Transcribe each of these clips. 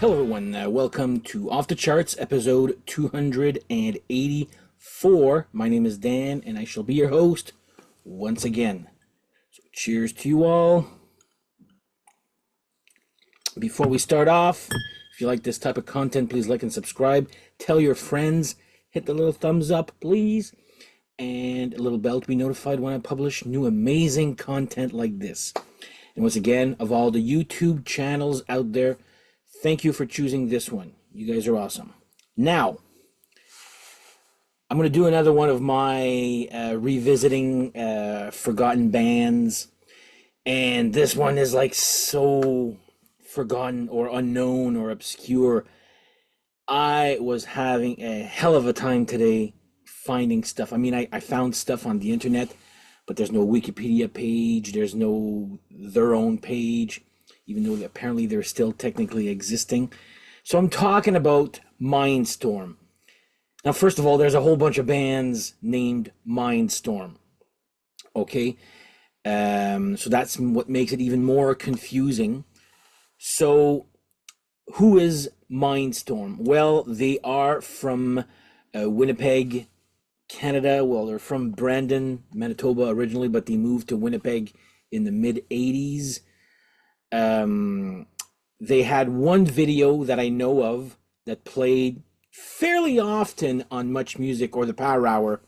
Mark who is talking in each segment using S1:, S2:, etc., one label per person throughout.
S1: Hello, everyone. Welcome to Off the Charts, episode 284. My name is Dan, and I shall be your host once again. So, cheers to you all. Before we start off, if you like this type of content, please like and subscribe. Tell your friends. Hit the little thumbs up, please. And a little bell to be notified when I publish new amazing content like this. And once again, of all the YouTube channels out there, thank you for choosing this one. You guys are awesome. Now, I'm going to do another one of my revisiting forgotten bands. And this one is like so forgotten or unknown or obscure. I was having a hell of a time today finding stuff. I mean, I found stuff on the internet, but there's no Wikipedia page. There's no their own page, even though apparently they're still technically existing. So I'm talking about Mindstorm. Now, first of all, there's a whole bunch of bands named Mindstorm. Okay? So that's what makes it even more confusing. So who is Mindstorm? Well, they are from Winnipeg, Canada. Well, they're from Brandon, Manitoba originally, but they moved to Winnipeg in the mid-'80s. They had one video that I know of that played fairly often on Much Music or the Power Hour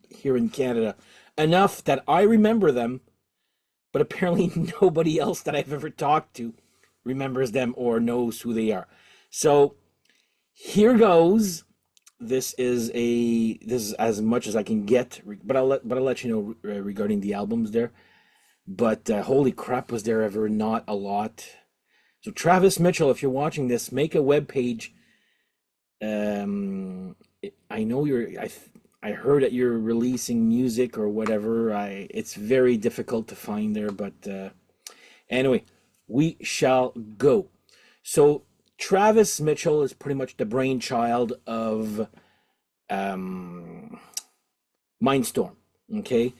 S1: here in Canada. Enough that I remember them, but apparently nobody else that I've ever talked to remembers them or knows who they are. So here goes. This is as much as I can get, but I'll let you know regarding the albums there. But holy crap, was there ever not a lot. So Travis Mitchell, if you're watching this, make a web page. I know I heard that you're releasing music or whatever. It's very difficult to find there, but anyway, we shall go. So Travis Mitchell is pretty much the brainchild of Mindstorm. Okay,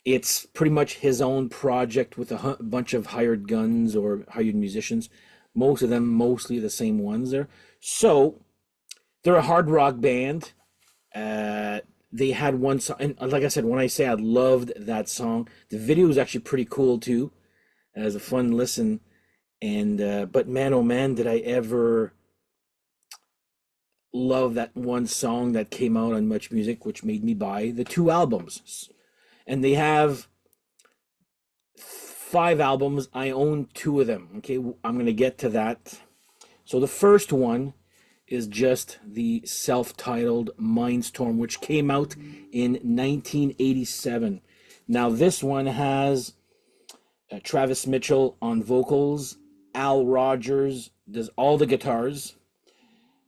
S1: it's pretty much his own project with a bunch of hired guns or hired musicians. Most of them mostly the same ones there. So they're a hard rock band. They had one song, and like I said, when I say I loved that song, the video was actually pretty cool too. It was a fun listen. And but man, oh man, did I ever love that one song that came out on Much Music, which made me buy the 2 albums. And they have 5 albums. I own 2 of them. Okay, I'm going to get to that. So the first one is just the self-titled Mindstorm, which came out in 1987. Now this one has Travis Mitchell on vocals. Al Rogers does all the guitars.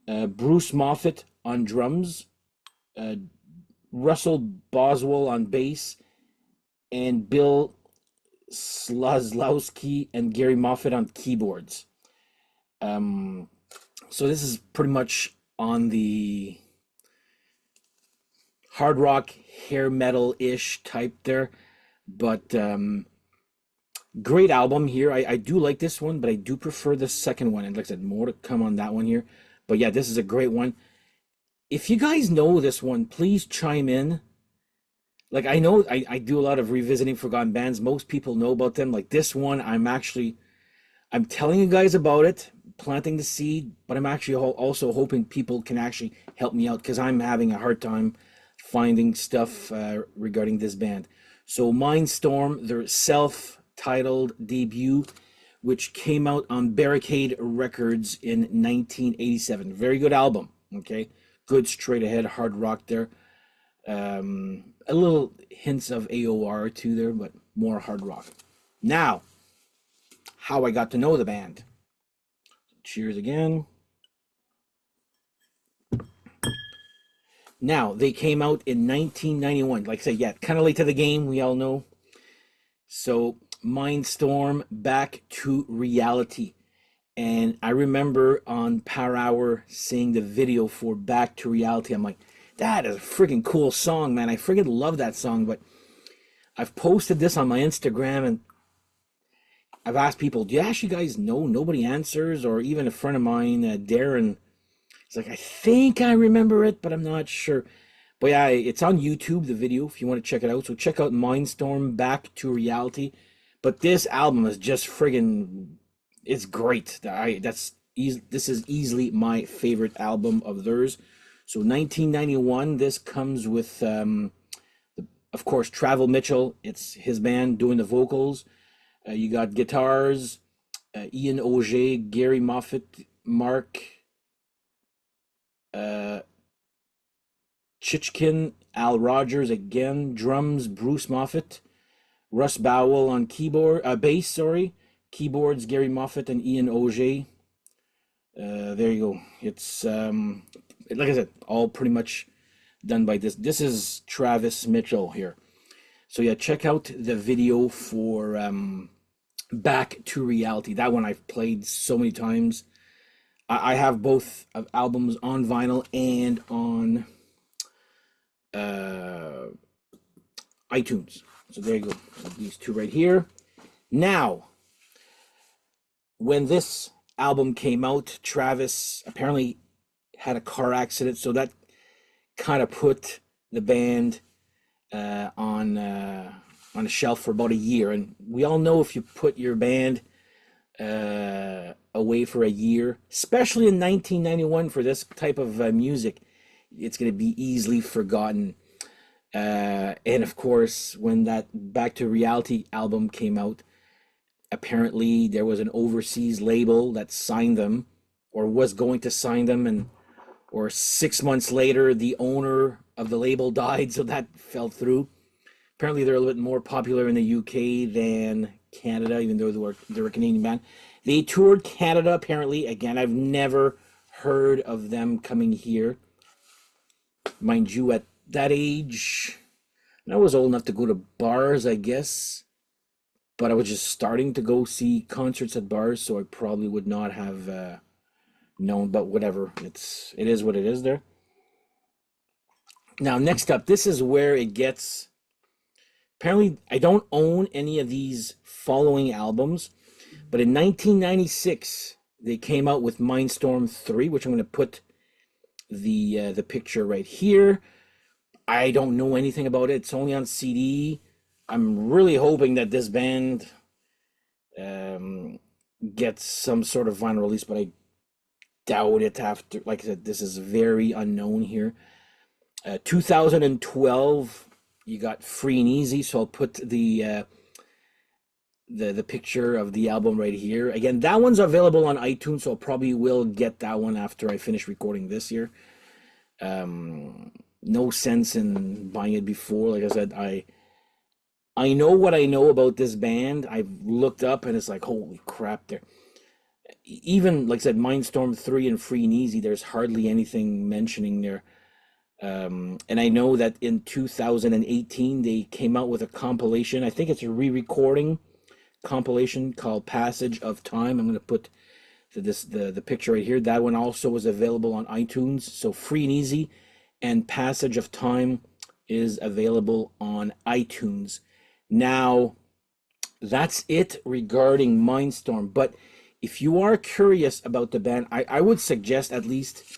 S1: Bruce Moffett on drums. Russell Boswell on bass. And Bill Slazlowski and Gary Moffett on keyboards. So this is pretty much on the hard rock, hair metal-ish type there. But great album here. I do like this one, but I do prefer the second one. And like I said, more to come on that one here. But yeah, this is a great one. If you guys know this one, please chime in. Like, I know I do a lot of revisiting forgotten bands. Most people know about them. Like this one, I'm telling you guys about it, planting the seed, but I'm actually also hoping people can actually help me out because I'm having a hard time finding stuff regarding this band. So Mindstorm, their self-titled debut, which came out on Barricade Records in 1987. Very good album, okay? Good straight-ahead hard rock there. A little hints of AOR too there, but more hard rock. Now, how I got to know the band. Cheers again. Now, they came out in 1991. Like I said, yeah, kind of late to the game, we all know. So, Mindstorm, Back to Reality. And I remember on Power Hour seeing the video for Back to Reality. I'm like, that is a freaking cool song, man. I freaking love that song. But I've posted this on my Instagram, and I've asked people, do you actually guys know? Nobody answers, or even a friend of mine, Darren, he's like, I think I remember it, but I'm not sure. But yeah, it's on YouTube, the video, if you want to check it out. So check out Mindstorm, Back to Reality. But this album is just friggin', it's great. This is easily my favorite album of theirs. So 1991, this comes with, of course, Travel Mitchell. It's his band doing the vocals. You got guitars, Ian Auger, Gary Moffat, Mark Chichkin, Al Rogers again, drums, Bruce Moffat, Russ Bowell on bass, sorry, keyboards, Gary Moffat and Ian Auger. There you go. It's like I said, all pretty much done by this. This is Travis Mitchell here. So yeah, check out the video for Back to Reality. That one I've played so many times. I have both albums on vinyl and on iTunes. So there you go. These two right here. Now, when this album came out, Travis apparently had a car accident, so that kind of put the band on a shelf for about a year. And we all know if you put your band away for a year, especially in 1991 for this type of music, it's going to be easily forgotten. And of course, when that Back to Reality album came out, apparently there was an overseas label that signed them or was going to sign them, or 6 months later the owner of the label died, so that fell through. Apparently they're a little bit more popular in the UK than Canada, even though they're a Canadian band. They toured Canada, apparently. Again, I've never heard of them coming here. Mind you, at that age, I was old enough to go to bars, I guess. But I was just starting to go see concerts at bars, so I probably would not have known. But whatever, it is what it is there. Now, next up, this is where it gets... Apparently, I don't own any of these following albums, but in 1996, they came out with Mindstorm 3, which I'm going to put the picture right here. I don't know anything about it. It's only on CD. I'm really hoping that this band gets some sort of vinyl release, but I doubt it after. Like I said, this is very unknown here. 2012, you got Free and Easy, so I'll put the picture of the album right here. Again, that one's available on iTunes, so I probably will get that one after I finish recording this here. No sense in buying it before. Like I said, I know what I know about this band. I've looked up and it's like, holy crap, there. Even, like I said, Mindstorm 3 and Free and Easy, there's hardly anything mentioning there. And I know that in 2018, they came out with a compilation. I think it's a re-recording compilation called Passage of Time. I'm going to put the picture right here. That one also was available on iTunes. So Free and Easy and Passage of Time is available on iTunes. Now, that's it regarding Mindstorm. But if you are curious about the band, I would suggest at least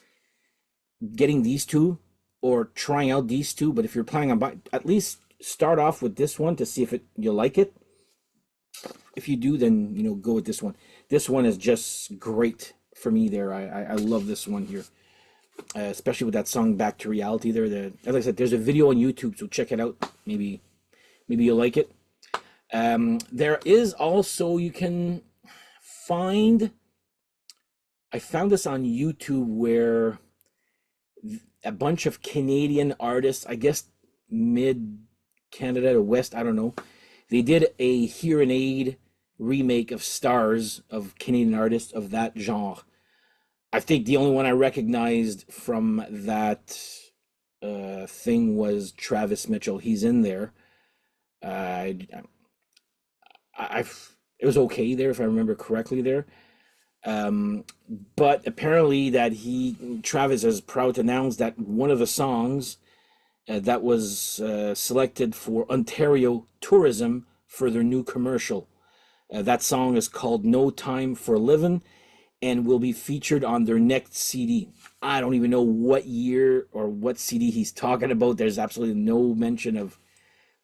S1: getting these two or trying out these two. But if you're planning on at least start off with this one to see if you'll like it. If you do, then go with this one. This one is just great for me there. I love this one here, especially with that song Back to Reality there. As I said, there's a video on YouTube, so check it out. Maybe you'll like it. There is also, you can find, I found this on YouTube, where a bunch of Canadian artists, I guess mid Canada to West, I don't know, they did a Hear and Aid remake of Stars of Canadian artists of that genre. I think the only one I recognized from that thing was Travis Mitchell. He's in there. It was okay there, if I remember correctly there. But apparently Travis is proud to announce that one of the songs that was selected for Ontario Tourism for their new commercial. That song is called No Time for Living and will be featured on their next CD. I don't even know what year or what CD he's talking about. There's absolutely no mention of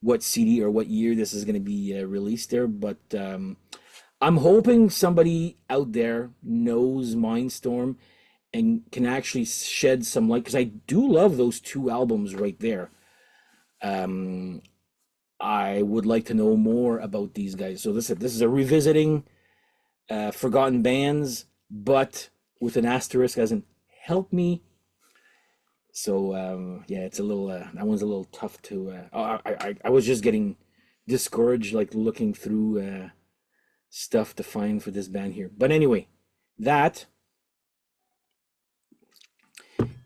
S1: what CD or what year this is going to be released there, but I'm hoping somebody out there knows Mindstorm and can actually shed some light, because I do love those two albums right there. Um, I would like to know more about these guys. So this is a revisiting forgotten bands, but with an asterisk as in help me. So yeah, it's a little that one's a little tough to. I was just getting discouraged, like looking through stuff to find for this band here. But anyway, that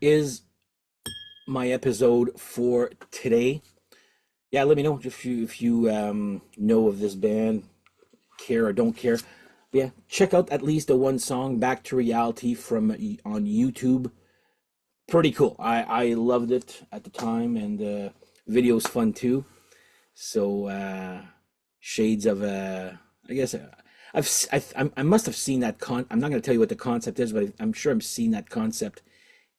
S1: is my episode for today. Yeah, let me know if you know of this band, care or don't care. But yeah, check out at least the one song, "Back to Reality," from on YouTube. Pretty cool. I loved it at the time, and the video's fun too. So shades of I guess I must have seen that I'm not going to tell you what the concept is, but I'm sure I've seen that concept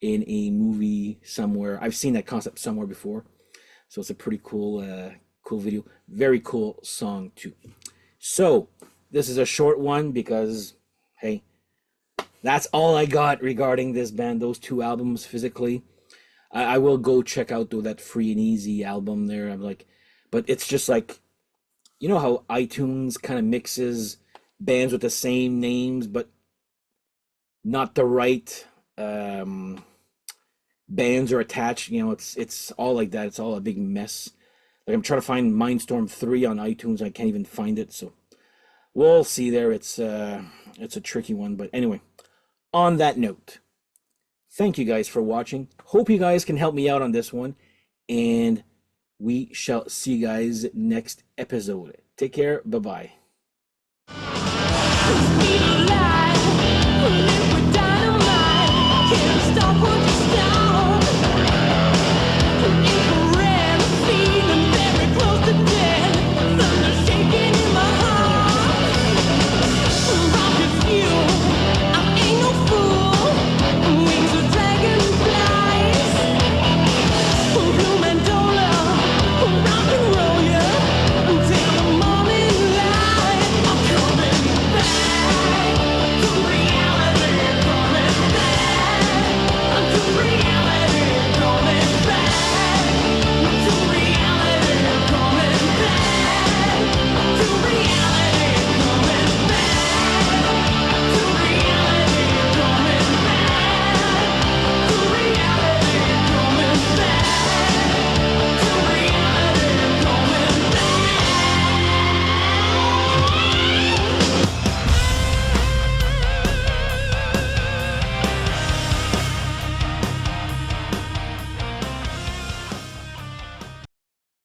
S1: in a movie somewhere. I've seen that concept somewhere before. So it's a pretty cool video. Very cool song too. So this is a short one because, hey, that's all I got regarding this band. Those two albums physically. I will go check out though that Free and Easy album there. I'm like, but it's just like, you know how iTunes kind of mixes bands with the same names but not the right bands are attached. You know, it's all like that. It's all a big mess. Like I'm trying to find Mindstorm 3 on iTunes. I can't even find it. So we'll see there. It's a tricky one. But anyway, on that note, thank you guys for watching. Hope you guys can help me out on this one. And we shall see you guys next episode. Take care. Bye-bye.